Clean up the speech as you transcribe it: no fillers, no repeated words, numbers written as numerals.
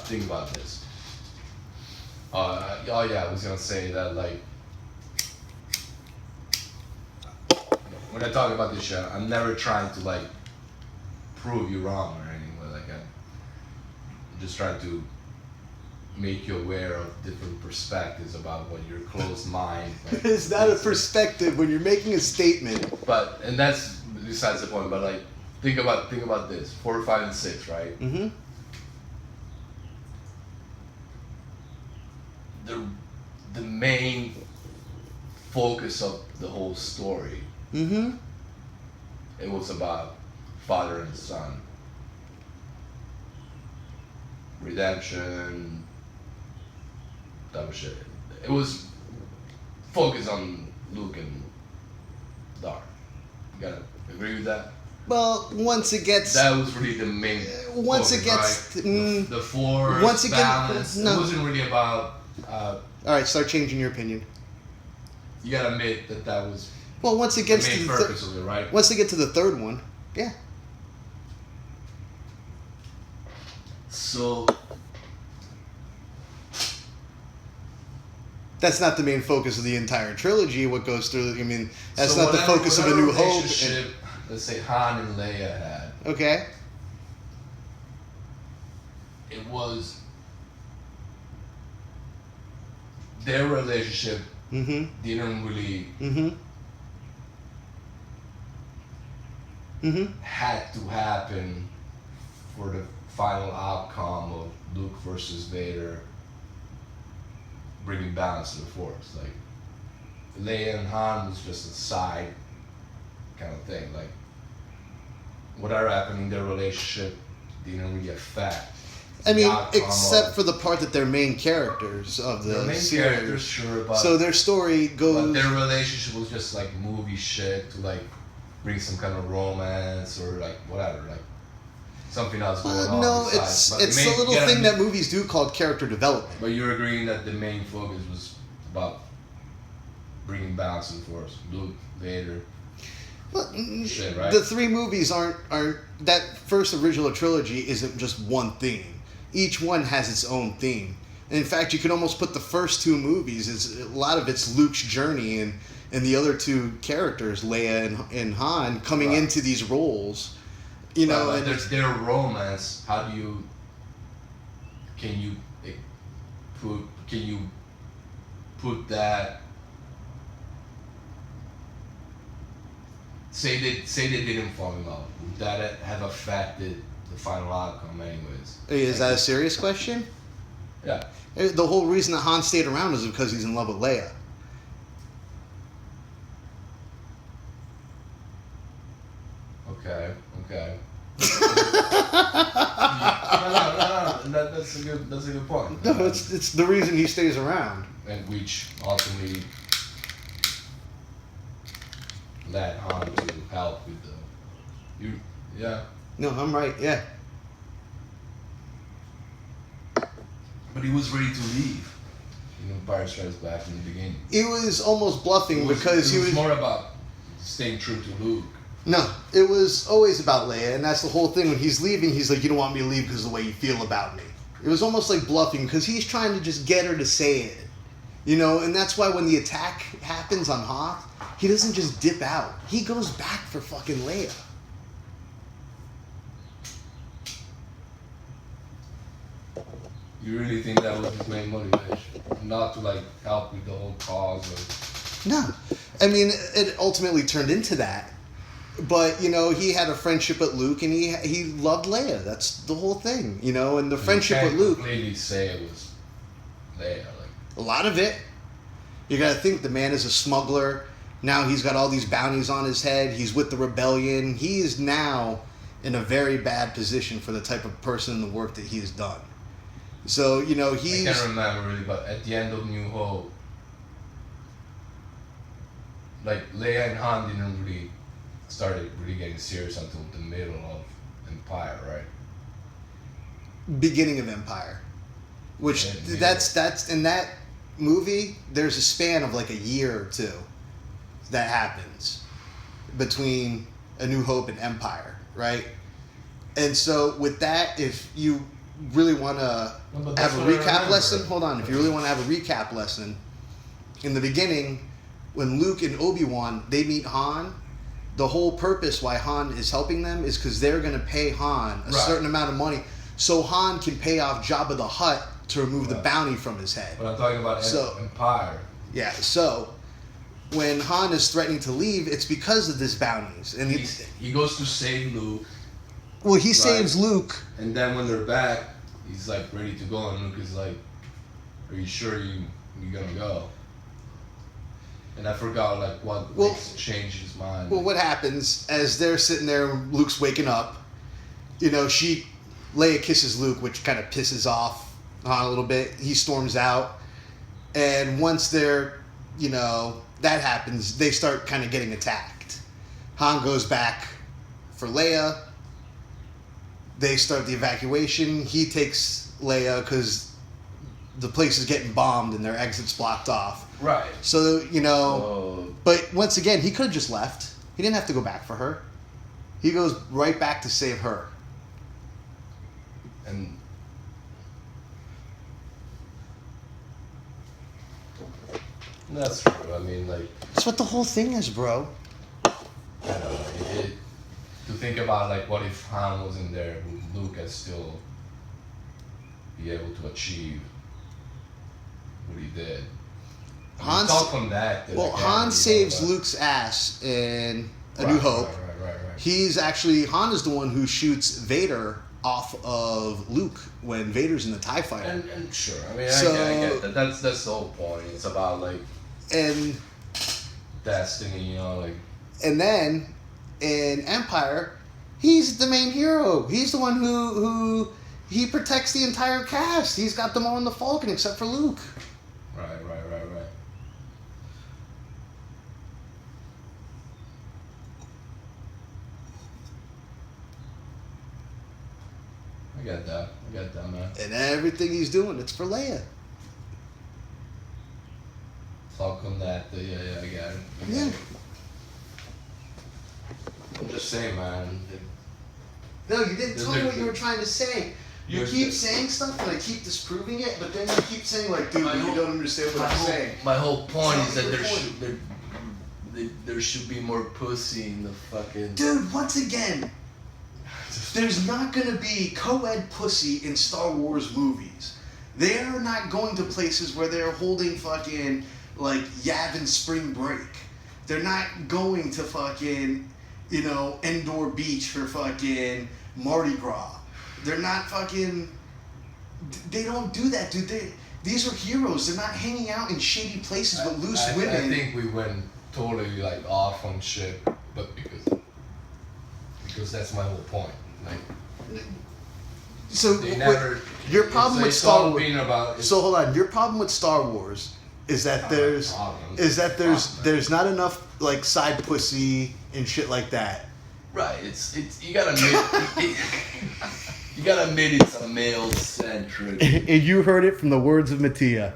think about this. Oh yeah, I was gonna say that like when I talk about this shit, I'm never trying to like prove you wrong or anything. Like I'm just trying to make you aware of different perspectives about what your closed mind. Like, it's not a perspective when you're making a statement. And that's besides the point. But like, think about this: 4, 5, and 6, right? Mm-hmm. The main focus of the whole story. Mm-hmm. It was about father and son, redemption, type of shit. It was focused on Luke and Dar. You gotta agree with that? Well, once it gets... That was really the main once focus, it gets... right? The force, once it balance. No. It wasn't really about... Alright, start changing your opinion. You gotta admit that was well, once it gets the main to purpose of it, right? Once they get to the third one, yeah. So... That's not the main focus of the entire trilogy. What goes through? I mean, that's so not the focus of A New Hope. Let's say Han and Leia had. Okay. It was their relationship didn't really had to happen for the final outcome of Luke versus Vader bringing balance to the Force. Like Leia and Han was just a side kind of thing. Like whatever happened in their relationship didn't really affect. I mean, except for the part that they're main characters of the main series. Characters, sure, but so their story goes. But their relationship was just like movie shit to like bring some kind of romance or like whatever, like something else going on. No, besides. it's a little thing that movies do called character development. But you're agreeing that the main focus was about bringing balance to the Force, Luke, Vader. Well, shit, right? The three movies aren't that first original trilogy isn't just one theme. Each one has its own theme. And in fact, you could almost put the first two movies, a lot of it's Luke's journey and the other two characters, Leia and Han, coming into these roles. You know, and there's their romance. How do you? Can you put that? Say they didn't fall in love. Would that have affected the final outcome, anyways? Is that a serious question? Yeah. The whole reason that Han stayed around is because he's in love with Leia. Okay. That's a good point. No, it's the reason he stays around. And which ultimately led Han to help with yeah. No, I'm right. Yeah. But he was ready to leave. Empire Strikes Back in the beginning. He was almost bluffing because he was more about staying true to Luke. No, it was always about Leia, and that's the whole thing. When he's leaving, he's like, "You don't want me to leave because of the way you feel about me." It was almost like bluffing because he's trying to just get her to say it, and that's why when the attack happens on Hoth, he doesn't just dip out. He goes back for fucking Leia. You really think that was his main motivation? Not to like help with the whole cause of... No. I mean, it ultimately turned into that. But, he had a friendship with Luke and he loved Leia. That's the whole thing, and the friendship with Luke... You can't completely say it was Leia. A lot of it. You gotta think the man is a smuggler. Now he's got all these bounties on his head. He's with the rebellion. He is now in a very bad position for the type of person and the work that he has done. So, he's... I can't remember really, but at the end of New Hope, like, Leia and Han didn't really started really getting serious until the middle of Empire, right? Beginning of Empire. Which, that's in that movie, there's a span of like a year or two that happens between A New Hope and Empire, right? And so with that, if you really want to No, but have that's a what I recap remember. lesson, hold on. If you really want to have a recap lesson, in the beginning, when Luke and Obi-Wan they meet Han, the whole purpose why Han is helping them is because they're going to pay Han a Right. certain amount of money, so Han can pay off Jabba the Hutt to remove the Right. bounty from his head. But I'm talking about So- Empire. Yeah, so when Han is threatening to leave, it's because of this bounties, and He goes to save Luke, he saves Luke. and then when they're back, he's like ready to go, and Luke is like, "Are you sure you're gonna go?" And I forgot like what makes change his mind. Well, what happens as they're sitting there, Luke's waking up. You know, Leia kisses Luke, which kind of pisses off Han a little bit. He storms out, and once that happens, they start kind of getting attacked. Han goes back for Leia. They start the evacuation. He takes Leia because the place is getting bombed and their exit's blocked off. Right. So, but once again, he could have just left. He didn't have to go back for her. He goes right back to save her. And that's true. I mean, like, That's what the whole thing is, bro. I don't know. To think about like, what if Han wasn't there? Would Luke has still be able to achieve what he did? Han's- talk on that. Well, again, Han you know, saves but- Luke's ass in A Right, New Hope. Right. Han is the one who shoots Vader off of Luke when Vader's in the TIE fighter. And sure, I mean, So- I get that. That's the whole point. It's about like And destiny, like. and then in Empire, he's the main hero. He's the one who he protects the entire cast. He's got them all in the Falcon except for Luke. Right. I get that, man. And everything he's doing, it's for Leia. Talk on that. Yeah, I get it. Yeah. I'm just saying, man. No, you didn't tell me what you were There's- trying to say. You there's- keep saying stuff and I keep disproving it, but then you keep saying like, dude, you don't understand what I'm saying. My whole point is that Tell me there your should there should be more pussy in the fucking. Dude, once again, there's not gonna be co-ed pussy in Star Wars movies. They're not going to places where they're holding fucking like Yavin Spring Break. They're not going to fucking, Endor Beach for fucking Mardi Gras. They're not fucking. They don't do that, dude. These are heroes. They're not hanging out in shady places with loose women. I think we went totally like off on shit, but because that's my whole point. Like, So they never. your problem with it's Star all Wars. being about. So hold on. Your problem with Star Wars is that there's not enough like side pussy and shit like that. Right. It's you gotta admit. You gotta admit it's a male centric. And you heard it from the words of Mattia.